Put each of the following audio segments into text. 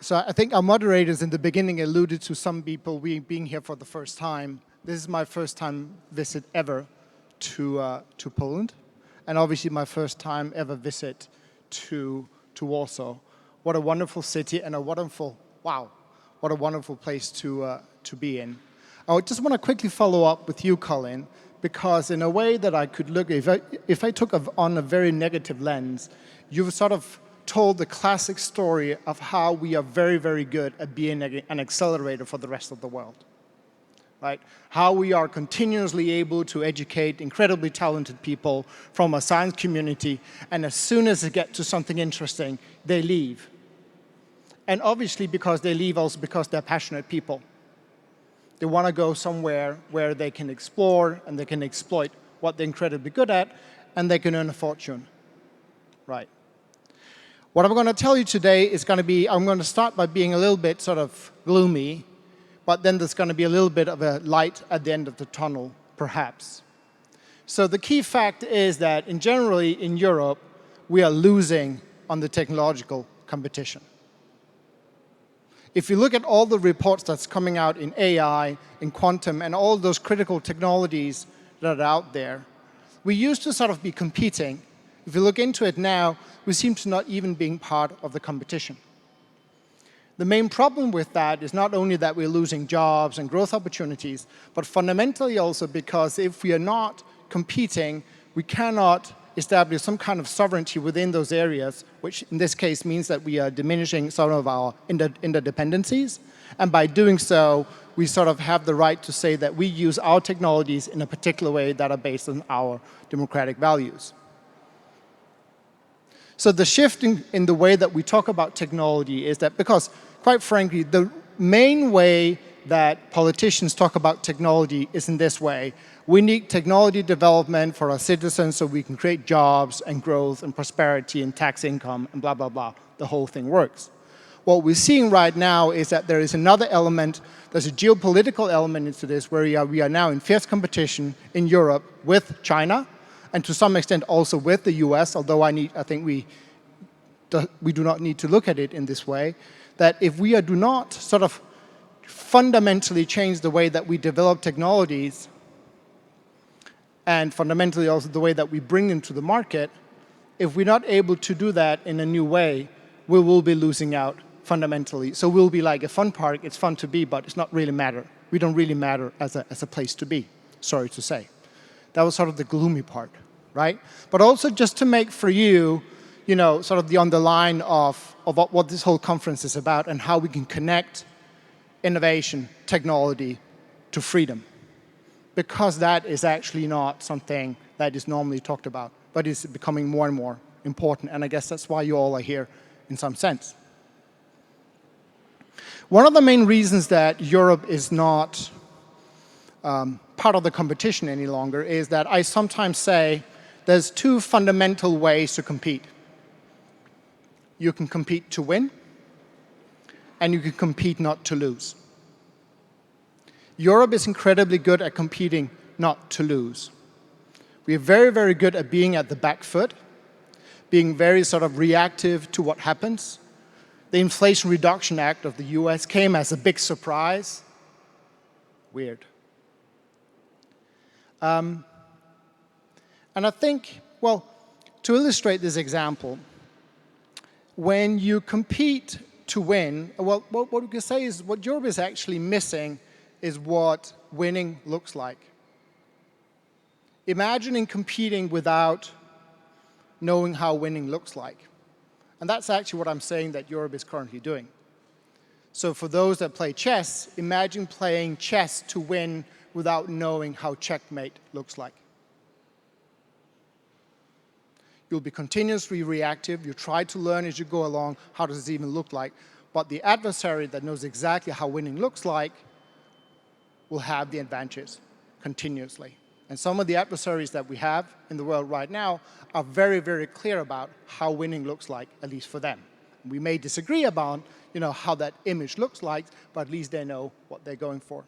So I think our moderators in the beginning alluded to some people being here for the first time. This is my first time visit ever to Poland, and obviously my first time ever visit to Warsaw. What a wonderful city and what a wonderful place to be in. I just want to quickly follow up with you, Colin, because in a way that I could look, if I took on a very negative lens, you've sort of told the classic story of how we are very, very good at being an accelerator for the rest of the world, right? How we are continuously able to educate incredibly talented people from a science community, and as soon as they get to something interesting, they leave. And obviously because they leave also because they're passionate people. They want to go somewhere where they can explore and they can exploit what they're incredibly good at, and they can earn a fortune, right? What I'm going to tell you today is going to be, I'm going to start by being a little bit sort of gloomy, but then there's going to be a little bit of a light at the end of the tunnel, perhaps. So the key fact is that generally in Europe, we are losing on the technological competition. If you look at all the reports that's coming out in AI, in quantum, and all those critical technologies that are out there, we used to sort of be competing. If you look into it now, we seem to not even being part of the competition. The main problem with that is not only that we're losing jobs and growth opportunities, but fundamentally also because if we are not competing, we cannot establish some kind of sovereignty within those areas, which in this case means that we are diminishing some of our interdependencies. And by doing so, we sort of have the right to say that we use our technologies in a particular way that are based on our democratic values. So the shift in the way that we talk about technology is that because, quite frankly, the main way that politicians talk about technology is in this way. We need technology development for our citizens so we can create jobs and growth and prosperity and tax income and blah, blah, blah. The whole thing works. What we're seeing right now is that there is another element, there's a geopolitical element into this where we are now in fierce competition in Europe with China and to some extent also with the US, although I think we do not need to look at it in this way, that if we do not sort of fundamentally change the way that we develop technologies and fundamentally also the way that we bring them to the market, if we're not able to do that in a new way, we will be losing out fundamentally. So we'll be like a fun park, it's fun to be, but it's not really matter. We don't really matter as a place to be, sorry to say. That was sort of the gloomy part, right? But also just to make for you, sort of the underline of what this whole conference is about and how we can connect innovation, technology to freedom. Because that is actually not something that is normally talked about, but is becoming more and more important. And I guess that's why you all are here in some sense. One of the main reasons that Europe is not part of the competition any longer is that I sometimes say there's two fundamental ways to compete. You can compete to win, and you can compete not to lose. Europe is incredibly good at competing not to lose. We are very, very good at being at the back foot, being very sort of reactive to what happens. The Inflation Reduction Act of the US came as a big surprise. Weird. And I think, well, to illustrate this example, when you compete to win, well, what we can say is what Europe is actually missing is what winning looks like. Imagining competing without knowing how winning looks like. And that's actually what I'm saying that Europe is currently doing. So for those that play chess, imagine playing chess to win without knowing how checkmate looks like. You'll be continuously reactive. You try to learn as you go along, how does this even look like? But the adversary that knows exactly how winning looks like will have the advantages continuously. And some of the adversaries that we have in the world right now are very, very clear about how winning looks like, at least for them. We may disagree about how that image looks like, but at least they know what they're going for.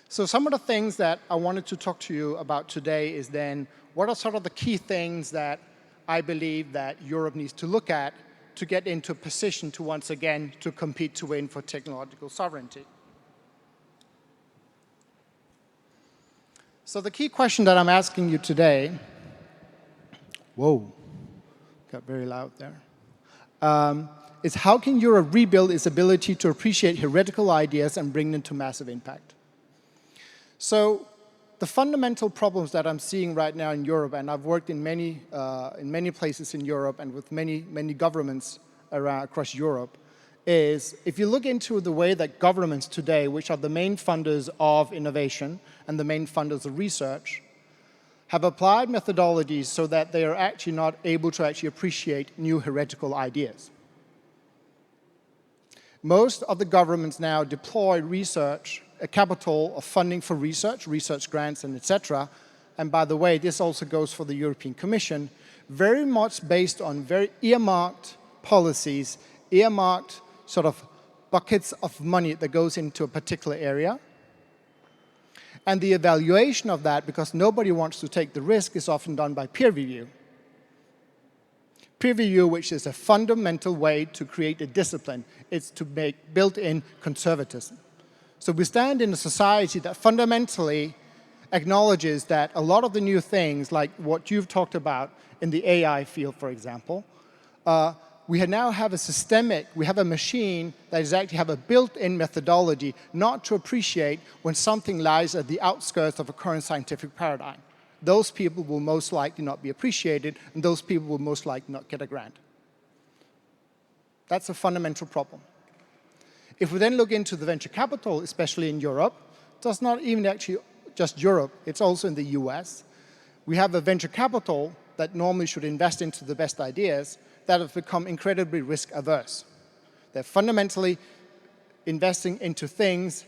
So some of the things that I wanted to talk to you about today is then, what are sort of the key things that I believe that Europe needs to look at to get into a position to once again to compete to win for technological sovereignty. So the key question that I'm asking you today, whoa, got very loud there, is how can Europe rebuild its ability to appreciate heretical ideas and bring them to massive impact? So the fundamental problems that I'm seeing right now in Europe, and I've worked in many places in Europe and with many governments across Europe, is if you look into the way that governments today, which are the main funders of innovation and the main funders of research, have applied methodologies so that they are actually not able to actually appreciate new heretical ideas. Most of the governments now deploy research, a capital of funding for research grants, and etc. And by the way, this also goes for the European Commission, very much based on very earmarked policies, earmarked sort of buckets of money that goes into a particular area. And the evaluation of that, because nobody wants to take the risk, is often done by peer review. Peer review, which is a fundamental way to create a discipline, it's to make built-in conservatism. So we stand in a society that fundamentally acknowledges that a lot of the new things, like what you've talked about in the AI field, for example, we now have a machine that is actually have a built-in methodology not to appreciate when something lies at the outskirts of a current scientific paradigm. Those people will most likely not be appreciated, and those people will most likely not get a grant. That's a fundamental problem. If we then look into the venture capital, especially in Europe, it's not even actually just Europe, it's also in the US. We have a venture capital that normally should invest into the best ideas that have become incredibly risk averse. They're fundamentally investing into things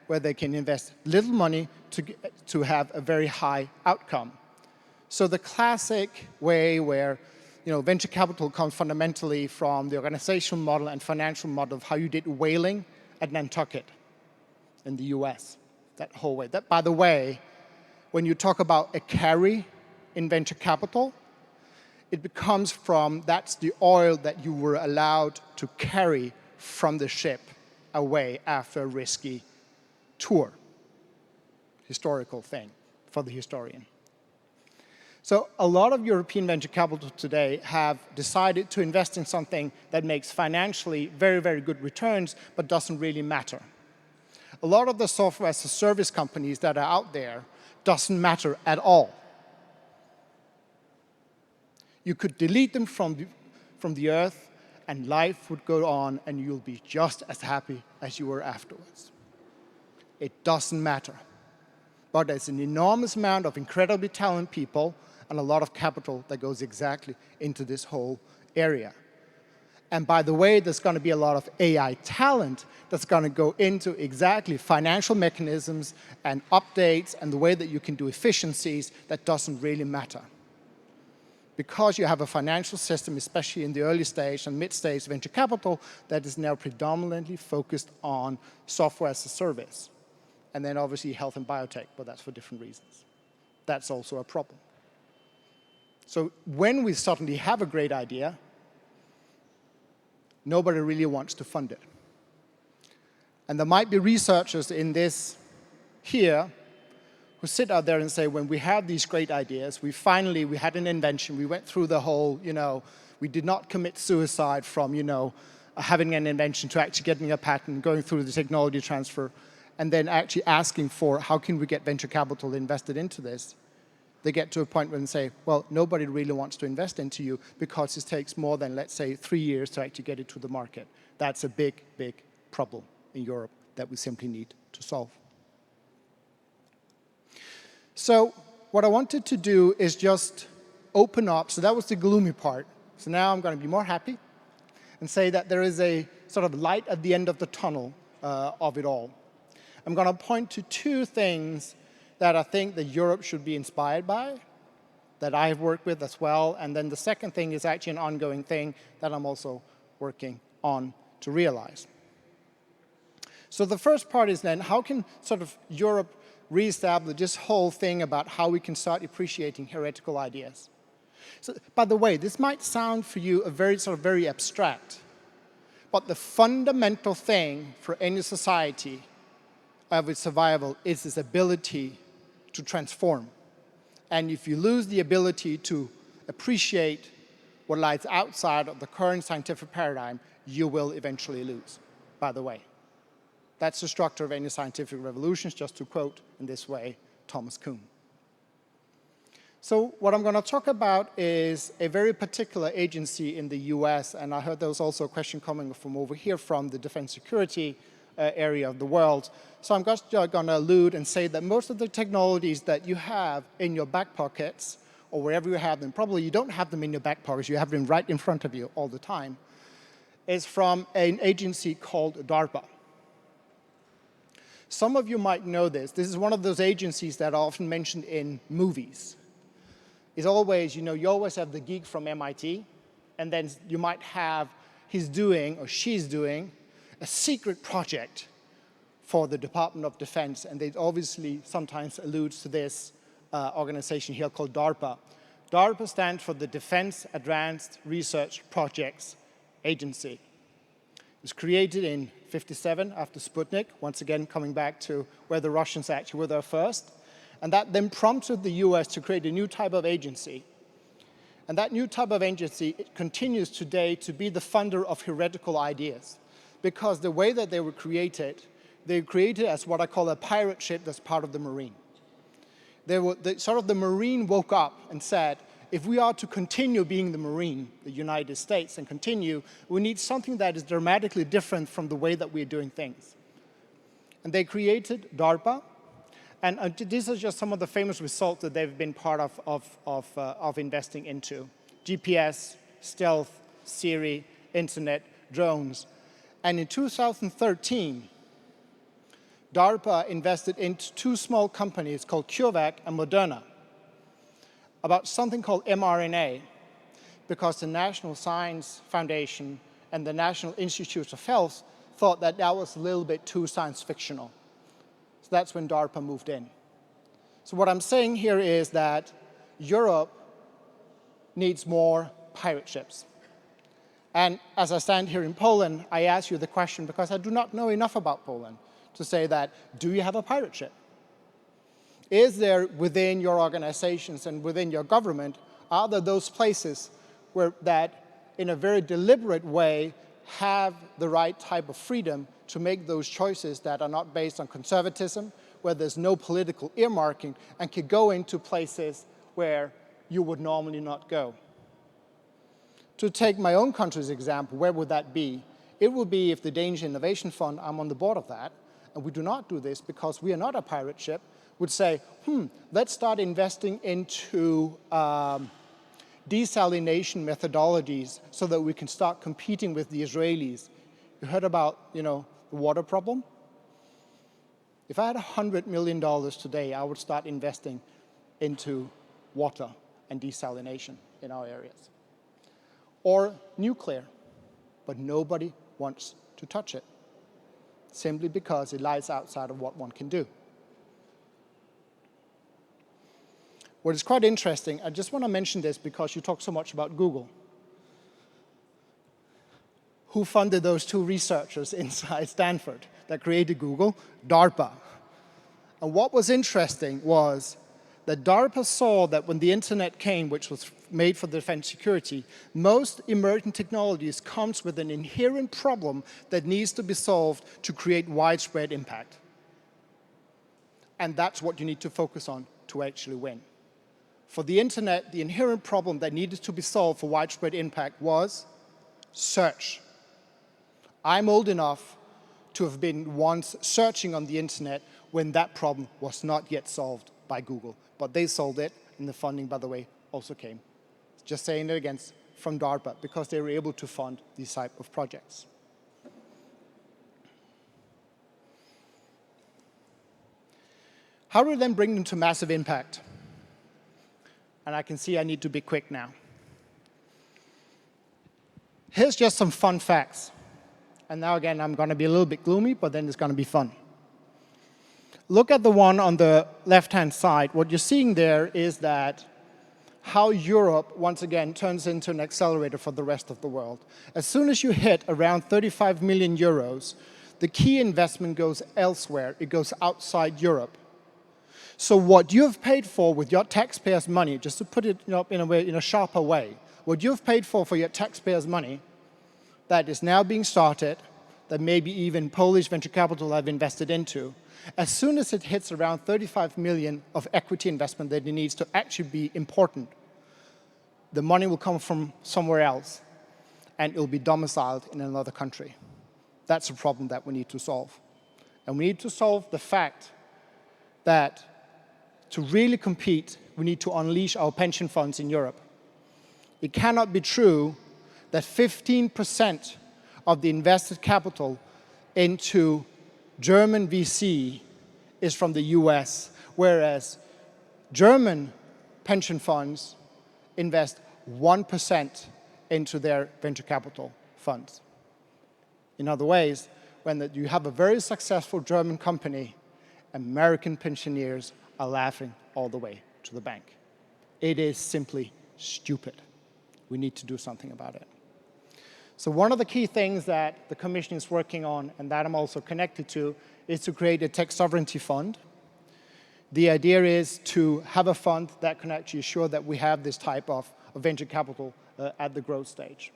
where they can invest little money to have a very high outcome. So the classic way where venture capital comes fundamentally from the organizational model and financial model of how you did whaling at Nantucket in the US, that whole way. That, by the way, when you talk about a carry in venture capital, it becomes that's the oil that you were allowed to carry from the ship away after a risky tour. Historical thing for the historian. So a lot of European venture capital today have decided to invest in something that makes financially very, very good returns, but doesn't really matter. A lot of the software as a service companies that are out there doesn't matter at all. You could delete them from the earth, and life would go on, and you'll be just as happy as you were afterwards. It doesn't matter. But there's an enormous amount of incredibly talented people and a lot of capital that goes exactly into this whole area. And by the way, there's going to be a lot of AI talent that's going to go into exactly financial mechanisms and updates and the way that you can do efficiencies that doesn't really matter. Because you have a financial system, especially in the early stage and mid-stage venture capital, that is now predominantly focused on software as a service. And then obviously health and biotech, but that's for different reasons. That's also a problem. So when we suddenly have a great idea, nobody really wants to fund it. And there might be researchers in this here who sit out there and say, when we had these great ideas, we had an invention, we went through the whole, we did not commit suicide from, having an invention to actually getting a patent, going through the technology transfer, and then actually asking for how can we get venture capital invested into this. They get to a point where they say, well, nobody really wants to invest into you because it takes more than, let's say, 3 years to actually get it to the market. That's a big, big problem in Europe that we simply need to solve. So what I wanted to do is just open up. So that was the gloomy part. So now I'm going to be more happy and say that there is a sort of light at the end of the tunnel of it all. I'm going to point to 2 things that I think that Europe should be inspired by, that I've worked with as well. And then the second thing is actually an ongoing thing that I'm also working on to realize. So the first part is then, how can sort of Europe reestablish this whole thing about how we can start appreciating heretical ideas? So, by the way, this might sound for you a very abstract, but the fundamental thing for any society of its survival is its ability to transform. And if you lose the ability to appreciate what lies outside of the current scientific paradigm, you will eventually lose, by the way. That's the structure of any scientific revolutions, just to quote in this way Thomas Kuhn. So what I'm going to talk about is a very particular agency in the US, and I heard there was also a question coming from over here from the defense security area of the world. So I'm just going to allude and say that most of the technologies that you have in your back pockets, or wherever you have them, probably you don't have them in your back pockets, you have them right in front of you all the time, is from an agency called DARPA. Some of you might know this. This is one of those agencies that are often mentioned in movies. It's always, you always have the geek from MIT, and then you might have he's doing or she's doing a secret project for the Department of Defense, and they obviously sometimes alludes to this organization here called DARPA. DARPA stands for the Defense Advanced Research Projects Agency. It was created in '57 after Sputnik, once again coming back to where the Russians actually were there first. And that then prompted the US to create a new type of agency. And that new type of agency, it continues today to be the funder of heretical ideas. Because the way that they were created as what I call a pirate ship that's part of the Marine. The Marine woke up and said, if we are to continue being the Marine, the United States, and continue, we need something that is dramatically different from the way that we're doing things. And they created DARPA, and these are just some of the famous results that they've been part of investing into. GPS, stealth, Siri, internet, drones. And in 2013, DARPA invested into two small companies called CureVac and Moderna about something called mRNA, because the National Science Foundation and the National Institutes of Health thought that that was a little bit too science fictional. So that's when DARPA moved in. So what I'm saying here is that Europe needs more pirate ships. And as I stand here in Poland, I ask you the question because I do not know enough about Poland to say that, do you have a pirate ship? Is there within your organizations and within your government, are there those places where that in a very deliberate way have the right type of freedom to make those choices that are not based on conservatism, where there's no political earmarking, and can go into places where you would normally not go? To take my own country's example, where would that be? It would be if the Danish Innovation Fund, I'm on the board of that, and we do not do this because we are not a pirate ship, would say, let's start investing into desalination methodologies so that we can start competing with the Israelis. You heard about, the water problem? If I had $100 million today, I would start investing into water and desalination in our areas. Or nuclear, but nobody wants to touch it, simply because it lies outside of what one can do. What is quite interesting, I just want to mention this because you talk so much about Google. Who funded those two researchers inside Stanford that created Google? DARPA. And what was interesting was that DARPA saw that when the internet came, which was made for defense security, most emerging technologies comes with an inherent problem that needs to be solved to create widespread impact. And that's what you need to focus on to actually win. For the internet, the inherent problem that needed to be solved for widespread impact was search. I'm old enough to have been once searching on the internet when that problem was not yet solved by Google. But they solved it, and the funding, by the way, also came. Just saying it again, from DARPA, because they were able to fund these type of projects. How do we then bring them to massive impact? And I can see I need to be quick now. Here's just some fun facts. And now again, I'm going to be a little bit gloomy, but then it's going to be fun. Look at the one on the left-hand side. What you're seeing there is that how Europe, once again, turns into an accelerator for the rest of the world. As soon as you hit around 35 million euros, the key investment goes elsewhere. It goes outside Europe. So what you have paid for with your taxpayers' money, just to put it in a sharper way, what you've paid for your taxpayers' money that is now being started, that maybe even Polish venture capital have invested into, as soon as it hits around 35 million of equity investment that it needs to actually be important, the money will come from somewhere else and it will be domiciled in another country. That's a problem that we need to solve. And we need to solve the fact that to really compete, we need to unleash our pension funds in Europe. It cannot be true that 15% of the invested capital into German VC is from the US, whereas German pension funds invest 1% into their venture capital funds. In other ways, when you have a very successful German company, American pensioners are laughing all the way to the bank. It is simply stupid. We need to do something about it. So one of the key things that the Commission is working on, and that I'm also connected to, is to create a tech sovereignty fund. The idea is to have a fund that can actually ensure that we have this type of venture capital at the growth stage.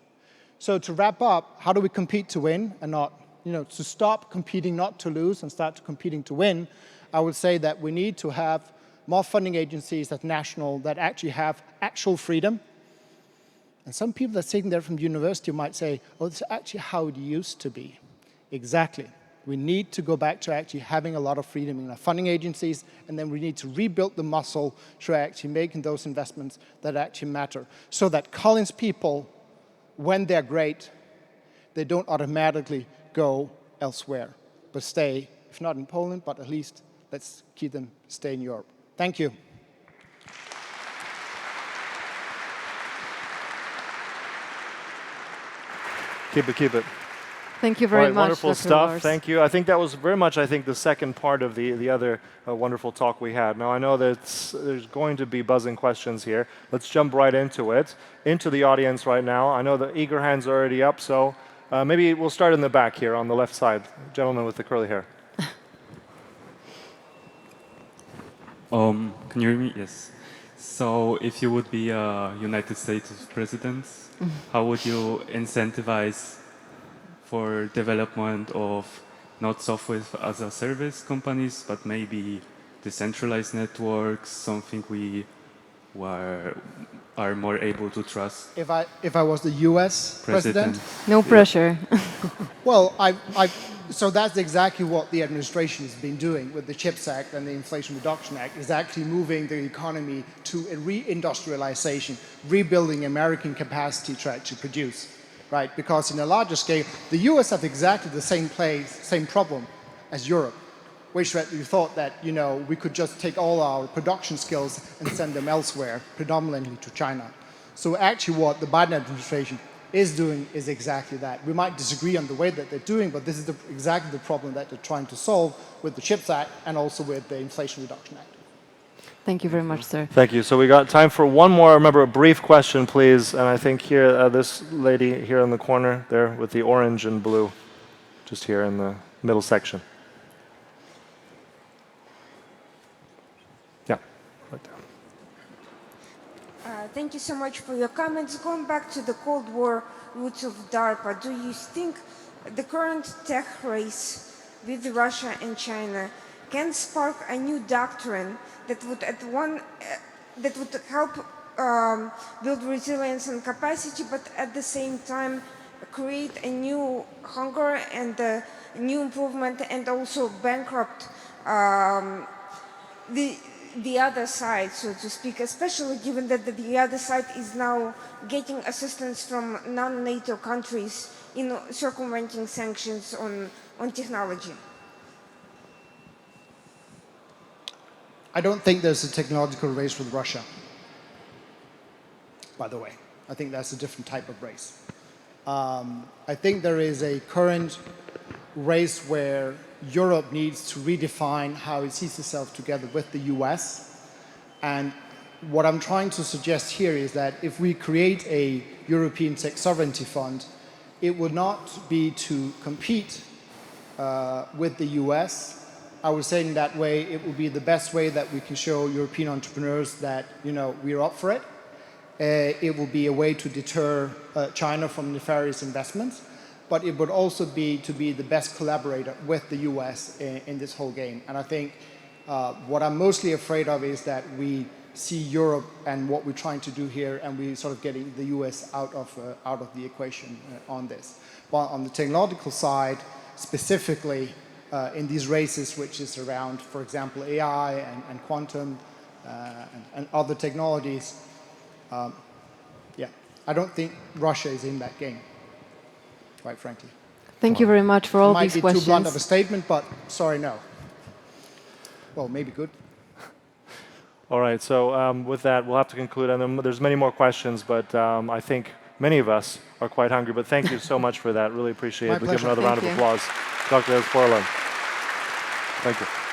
So to wrap up, how do we compete to win and not, to stop competing not to lose and start competing to win? I would say that we need to have more funding agencies that actually have actual freedom. And some people that are sitting there from university might say, oh, this is actually how it used to be. Exactly. We need to go back to actually having a lot of freedom in our funding agencies, and then we need to rebuild the muscle to actually making those investments that actually matter. So that Collins people, when they're great, they don't automatically go elsewhere, but stay, if not in Poland, but at least let's keep them stay in Europe. Thank you. Keep it. Thank you very much, wonderful Dr. stuff. Lars. Thank you. I think that was very much, the second part of the other wonderful talk we had. Now, I know that there's going to be buzzing questions here. Let's jump right into it, into the audience right now. I know the eager hands are already up, so maybe we'll start in the back here on the left side. Gentleman with the curly hair. Can you hear me? Yes. So if you would be a United States president, how would you incentivize for development of not software as a service companies, but maybe decentralized networks, something we are more able to trust? If I was the US president? No pressure. Well, so that's exactly what the administration has been doing with the CHIPS Act and the Inflation Reduction Act, is actually moving the economy to a reindustrialization, rebuilding American capacity to actually produce, right? Because in a larger scale, the US have exactly the same problem as Europe, which we thought that, we could just take all our production skills and send them elsewhere, predominantly to China. So actually what the Biden administration is doing is exactly that. We might disagree on the way that they're doing, but this is exactly the problem that they're trying to solve with the CHIPS Act and also with the Inflation Reduction Act. Thank you very much, sir. Thank you. So we got time for one more. Remember, a brief question, please. And I think here, this lady here in the corner there with the orange and blue, just here in the middle section. Yeah, right there. Thank you so much for your comments. Going back to the Cold War roots of DARPA, do you think the current tech race with Russia and China can spark a new doctrine that would help build resilience and capacity, but at the same time create a new hunger and a new improvement, and also bankrupt the other side, so to speak, especially given that the other side is now getting assistance from non-NATO countries in circumventing sanctions on technology? I don't think there's a technological race with Russia, by the way. I think that's a different type of race. I think there is a current race where Europe needs to redefine how it sees itself together with the US. And what I'm trying to suggest here is that if we create a European tech sovereignty fund, it would not be to compete with the US. I was saying that way it would be the best way that we can show European entrepreneurs that, you know, we're up for it. It will be a way to deter China from nefarious investments, but it would also be to be the best collaborator with the US in this whole game. And I think what I'm mostly afraid of is that we see Europe and what we're trying to do here, and we're sort of getting the US out of the equation on this. But on the technological side, specifically in these races, which is around, for example, AI and quantum and other technologies, yeah, I don't think Russia is in that game, quite frankly. Thank you very much for all Might these be questions. too blunt of a statement, but sorry, no. Well, maybe good. All right, so with that, we'll have to conclude. And then there's many more questions, but I think many of us are quite hungry. But thank you so much for that. Really appreciate it. We'll give pleasure. another round of Thank you. applause. Dr. Frolund. Thank you.